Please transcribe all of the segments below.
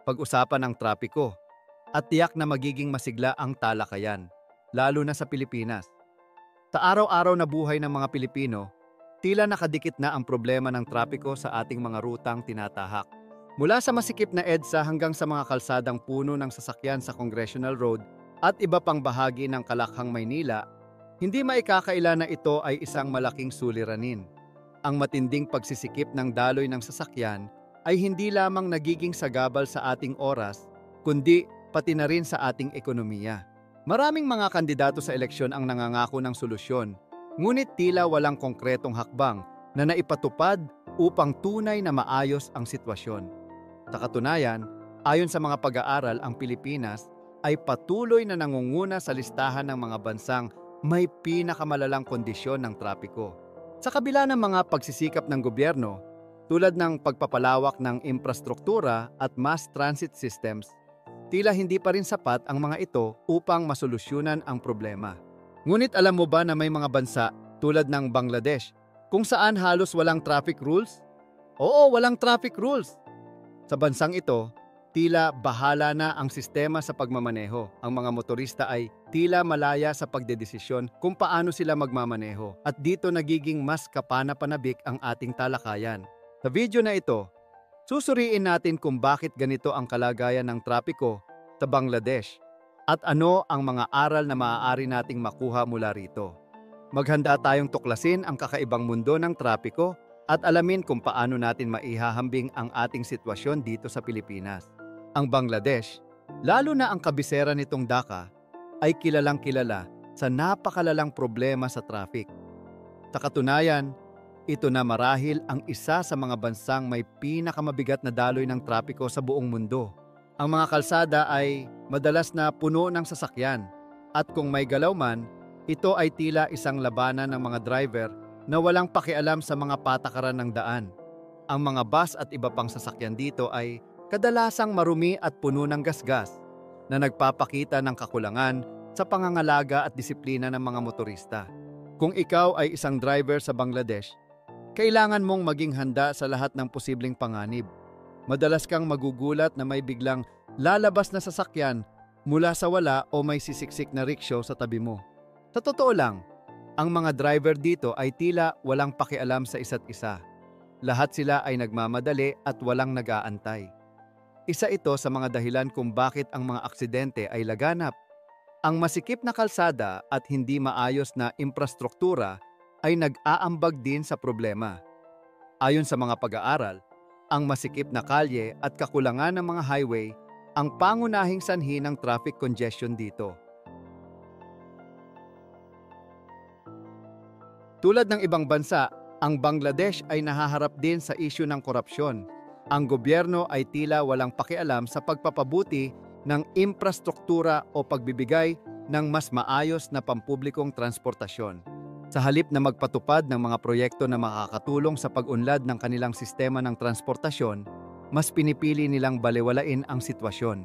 pag-usapan ang trapiko, at tiyak na magiging masigla ang talakayan, lalo na sa Pilipinas. Sa araw-araw na buhay ng mga Pilipino, tila nakadikit na ang problema ng trapiko sa ating mga rutang tinatahak. Mula sa masikip na EDSA hanggang sa mga kalsadang puno ng sasakyan sa Congressional Road at iba pang bahagi ng Kalakhang, Maynila, hindi maikakaila na ito ay isang malaking suliranin. Ang matinding pagsisikip ng daloy ng sasakyan ay hindi lamang nagiging sagabal sa ating oras, kundi pati na rin sa ating ekonomiya. Maraming mga kandidato sa eleksyon ang nangangako ng solusyon, ngunit tila walang konkretong hakbang na naipatupad upang tunay na maayos ang sitwasyon. Sa katunayan, ayon sa mga pag-aaral, ang Pilipinas ay patuloy na nangunguna sa listahan ng mga bansang may pinakamalalang kondisyon ng trapiko. Sa kabila ng mga pagsisikap ng gobyerno, tulad ng pagpapalawak ng infrastruktura at mass transit systems, tila hindi pa rin sapat ang mga ito upang masolusyonan ang problema. Ngunit alam mo ba na may mga bansa tulad ng Bangladesh kung saan halos walang traffic rules? Oo, walang traffic rules. Sa bansang ito, tila bahala na ang sistema sa pagmamaneho. Ang mga motorista ay tila malaya sa pagdedesisyon kung paano sila magmamaneho, at dito nagiging mas kapana-panabik ang ating talakayan. Sa video na ito, susuriin natin kung bakit ganito ang kalagayan ng trapiko sa Bangladesh at ano ang mga aral na maaari nating makuha mula rito. Maghanda tayong tuklasin ang kakaibang mundo ng trapiko at alamin kung paano natin maihahambing ang ating sitwasyon dito sa Pilipinas. Ang Bangladesh, lalo na ang kabisera nitong Dhaka, ay kilalang-kilala sa napakalalang problema sa traffic. Sa katunayan, ito na marahil ang isa sa mga bansang may pinakamabigat na daloy ng trapiko sa buong mundo. Ang mga kalsada ay madalas na puno ng sasakyan, at kung may galaw man, ito ay tila isang labanan ng mga driver na walang pakialam sa mga patakaran ng daan. Ang mga bus at iba pang sasakyan dito ay kadalasang marumi at puno ng gasgas na nagpapakita ng kakulangan sa pangangalaga at disiplina ng mga motorista. Kung ikaw ay isang driver sa Bangladesh, kailangan mong maging handa sa lahat ng posibleng panganib. Madalas kang magugulat na may biglang lalabas na sasakyan mula sa wala o may sisiksik na rickshaw sa tabi mo. Sa totoo lang, ang mga driver dito ay tila walang pakialam sa isa't isa. Lahat sila ay nagmamadali at walang nag-aantay. Isa ito sa mga dahilan kung bakit ang mga aksidente ay laganap. Ang masikip na kalsada at hindi maayos na infrastruktura ay nag-aambag din sa problema. Ayon sa mga pag-aaral, ang masikip na kalye at kakulangan ng mga highway ang pangunahing sanhi ng traffic congestion dito. Tulad ng ibang bansa, ang Bangladesh ay nahaharap din sa isyu ng korupsyon. Ang gobyerno ay tila walang pakialam sa pagpapabuti ng infrastruktura o pagbibigay ng mas maayos na pampublikong transportasyon. Sa halip na magpatupad ng mga proyekto na makakatulong sa pag-unlad ng kanilang sistema ng transportasyon, mas pinipili nilang balewalain ang sitwasyon.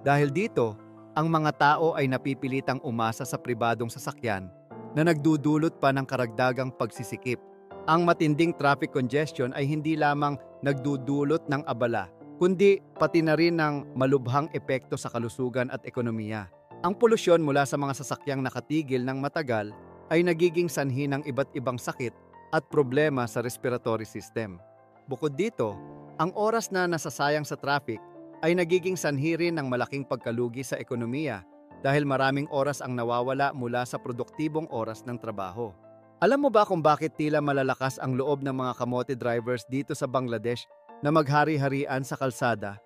Dahil dito, ang mga tao ay napipilitang umasa sa pribadong sasakyan na nagdudulot pa ng karagdagang pagsisikip. Ang matinding traffic congestion ay hindi lamang nagdudulot ng abala, kundi pati na rin ng malubhang epekto sa kalusugan at ekonomiya. Ang polusyon mula sa mga sasakyang nakatigil ng matagal ay nagiging sanhi ng iba't ibang sakit at problema sa respiratory system. Bukod dito, ang oras na nasasayang sa traffic ay nagiging sanhi rin ng malaking pagkalugi sa ekonomiya dahil maraming oras ang nawawala mula sa produktibong oras ng trabaho. Alam mo ba kung bakit tila malalakas ang loob ng mga kamote drivers dito sa Bangladesh na maghari-harian sa kalsada?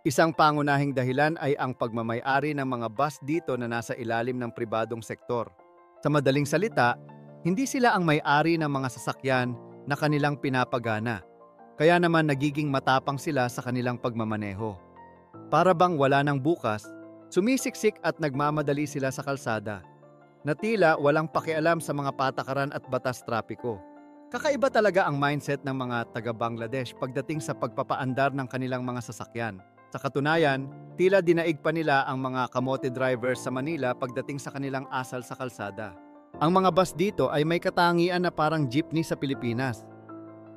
Isang pangunahing dahilan ay ang pagmamay-ari ng mga bus dito na nasa ilalim ng pribadong sektor. Sa madaling salita, hindi sila ang may-ari ng mga sasakyan na kanilang pinapagana. Kaya naman nagiging matapang sila sa kanilang pagmamaneho. Para bang wala nang bukas, sumisiksik at nagmamadali sila sa kalsada, na tila walang pakialam sa mga patakaran at batas trapiko. Kakaiba talaga ang mindset ng mga taga-Bangladesh pagdating sa pagpapaandar ng kanilang mga sasakyan. Sa katunayan, tila dinaig pa nila ang mga kamote drivers sa Manila pagdating sa kanilang asal sa kalsada. Ang mga bus dito ay may katangian na parang jeepney sa Pilipinas.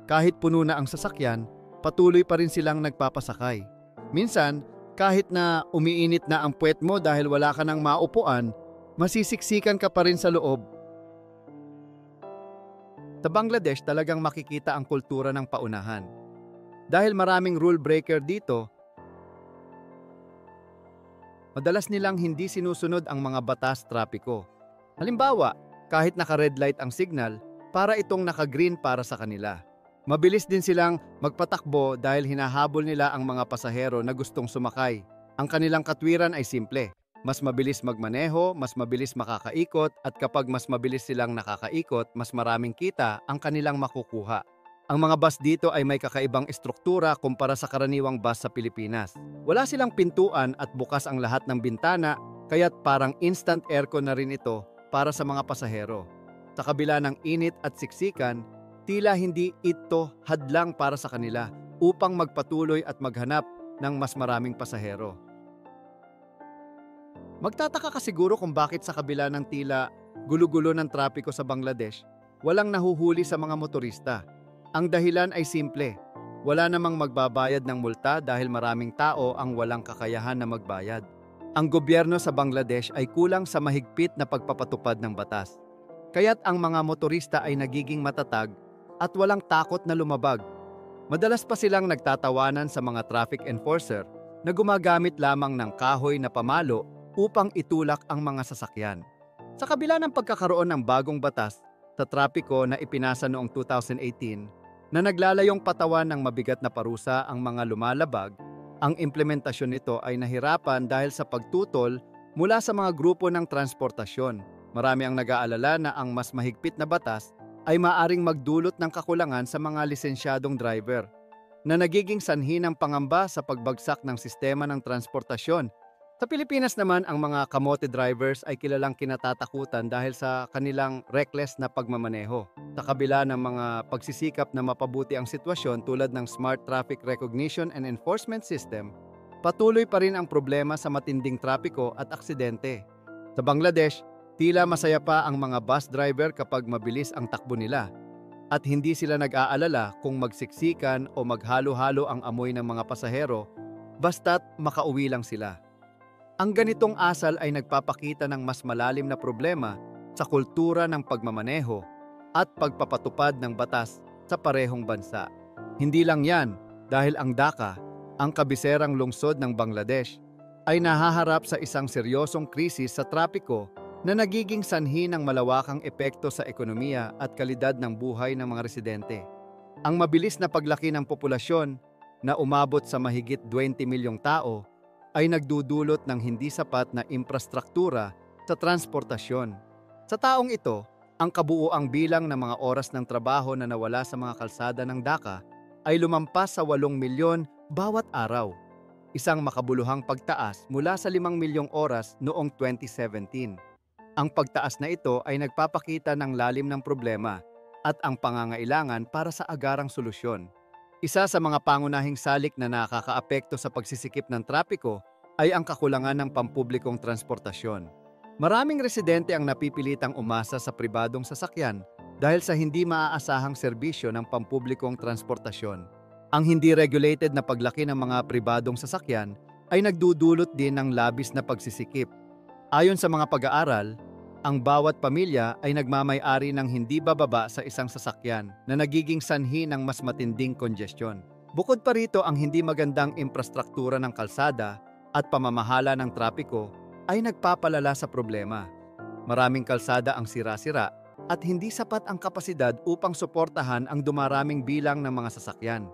Kahit puno na ang sasakyan, patuloy pa rin silang nagpapasakay. Minsan, kahit na umiinit na ang puwet mo dahil wala ka ng maupuan, masisiksikan ka pa rin sa loob. Sa Bangladesh talagang makikita ang kultura ng paunahan. Dahil maraming rule breaker dito, madalas nilang hindi sinusunod ang mga batas trapiko. Halimbawa, kahit naka-red light ang signal, para itong naka-green para sa kanila. Mabilis din silang magpatakbo dahil hinahabol nila ang mga pasahero na gustong sumakay. Ang kanilang katwiran ay simple. Mas mabilis magmaneho, mas mabilis makakaikot, at kapag mas mabilis silang nakakaikot, mas maraming kita ang kanilang makukuha. Ang mga bus dito ay may kakaibang estruktura kumpara sa karaniwang bus sa Pilipinas. Wala silang pintuan at bukas ang lahat ng bintana, kaya't parang instant aircon na rin ito para sa mga pasahero. Sa kabila ng init at siksikan, tila hindi ito hadlang para sa kanila upang magpatuloy at maghanap ng mas maraming pasahero. Magtataka ka siguro kung bakit sa kabila ng tila gulo-gulo ng trapiko sa Bangladesh, walang nahuhuli sa mga motorista. Ang dahilan ay simple. Wala namang magbabayad ng multa dahil maraming tao ang walang kakayahan na magbayad. Ang gobyerno sa Bangladesh ay kulang sa mahigpit na pagpapatupad ng batas. Kaya't ang mga motorista ay nagiging matatag at walang takot na lumabag. Madalas pa silang nagtatawanan sa mga traffic enforcer na gumagamit lamang ng kahoy na pamalo upang itulak ang mga sasakyan. Sa kabila ng pagkakaroon ng bagong batas sa trapiko na ipinasa noong 2018 na naglalayong patawan ng mabigat na parusa ang mga lumalabag, ang implementasyon nito ay nahirapan dahil sa pagtutol mula sa mga grupo ng transportasyon. Marami ang nag-aalala na ang mas mahigpit na batas ay maaring magdulot ng kakulangan sa mga lisensyadong driver na nagiging sanhi ng pangamba sa pagbagsak ng sistema ng transportasyon. Sa Pilipinas naman, ang mga kamote drivers ay kilalang kinatatakutan dahil sa kanilang reckless na pagmamaneho. Sa kabila ng mga pagsisikap na mapabuti ang sitwasyon tulad ng Smart Traffic Recognition and Enforcement System, patuloy pa rin ang problema sa matinding trapiko at aksidente. Sa Bangladesh, tila masaya pa ang mga bus driver kapag mabilis ang takbo nila at hindi sila nag-aalala kung magsiksikan o maghalo-halo ang amoy ng mga pasahero basta't makauwi lang sila. Ang ganitong asal ay nagpapakita ng mas malalim na problema sa kultura ng pagmamaneho at pagpapatupad ng batas sa parehong bansa. Hindi lang yan, dahil ang Dhaka, ang kabiserang lungsod ng Bangladesh, ay nahaharap sa isang seryosong krisis sa trapiko na nagiging sanhi ng malawakang epekto sa ekonomiya at kalidad ng buhay ng mga residente. Ang mabilis na paglaki ng populasyon na umabot sa mahigit 20 milyong tao ay nagdudulot ng hindi sapat na infrastruktura sa transportasyon. Sa taong ito, ang kabuuang bilang ng mga oras ng trabaho na nawala sa mga kalsada ng Dhaka ay lumampas sa 8 milyon bawat araw, isang makabuluhang pagtaas mula sa 5 milyong oras noong 2017. Ang pagtaas na ito ay nagpapakita ng lalim ng problema at ang pangangailangan para sa agarang solusyon. Isa sa mga pangunahing salik na nakakaapekto sa pagsisikip ng trapiko ay ang kakulangan ng pampublikong transportasyon. Maraming residente ang napipilitang umasa sa pribadong sasakyan dahil sa hindi maaasahang serbisyo ng pampublikong transportasyon. Ang hindi regulated na paglaki ng mga pribadong sasakyan ay nagdudulot din ng labis na pagsisikip. Ayon sa mga pag-aaral, ang bawat pamilya ay nagmamay-ari ng hindi bababa sa isang sasakyan na nagiging sanhi ng mas matinding konjesyon. Bukod pa rito, ang hindi magandang infrastruktura ng kalsada at pamamahala ng trapiko ay nagpapalala sa problema. Maraming kalsada ang sira-sira at hindi sapat ang kapasidad upang suportahan ang dumaraming bilang ng mga sasakyan.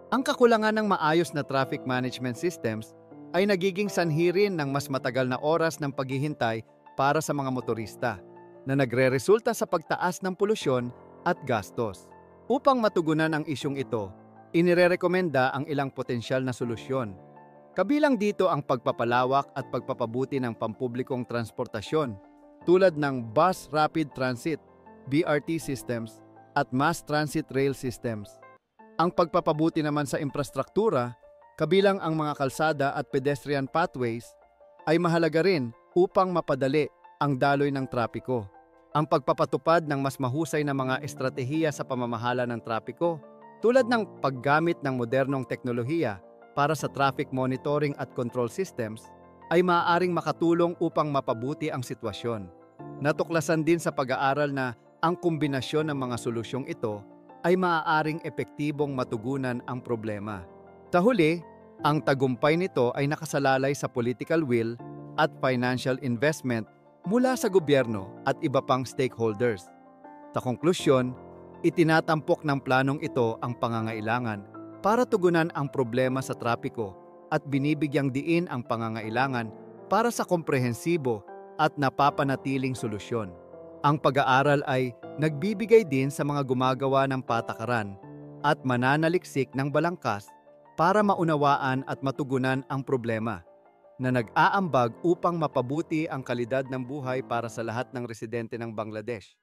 Ang kakulangan ng maayos na traffic management systems ay nagiging sanhi rin ng mas matagal na oras ng paghihintay para sa mga motorista na nagre-resulta sa pagtaas ng polusyon at gastos. Upang matugunan ang isyong ito, inirerekomenda ang ilang potensyal na solusyon. Kabilang dito ang pagpapalawak at pagpapabuti ng pampublikong transportasyon tulad ng Bus Rapid Transit, BRT systems at Mass Transit Rail systems. Ang pagpapabuti naman sa infrastruktura, kabilang ang mga kalsada at pedestrian pathways, ay mahalaga rin upang mapadali ang daloy ng trapiko. Ang pagpapatupad ng mas mahusay na mga estratehiya sa pamamahala ng trapiko, tulad ng paggamit ng modernong teknolohiya para sa traffic monitoring at control systems, ay maaaring makatulong upang mapabuti ang sitwasyon. Natuklasan din sa pag-aaral na ang kombinasyon ng mga solusyong ito ay maaaring epektibong matugunan ang problema. Sa huli, ang tagumpay nito ay nakasalalay sa political will at financial investment mula sa gobyerno at iba pang stakeholders. Sa konklusyon, itinatampok ng planong ito ang pangangailangan para tugunan ang problema sa trapiko at binibigyang diin ang pangangailangan para sa komprehensibo at napapanatiling solusyon. Ang pag-aaral ay nagbibigay din sa mga gumagawa ng patakaran at mananaliksik ng balangkas para maunawaan at matugunan ang problema na nag-aambag upang mapabuti ang kalidad ng buhay para sa lahat ng residente ng Bangladesh.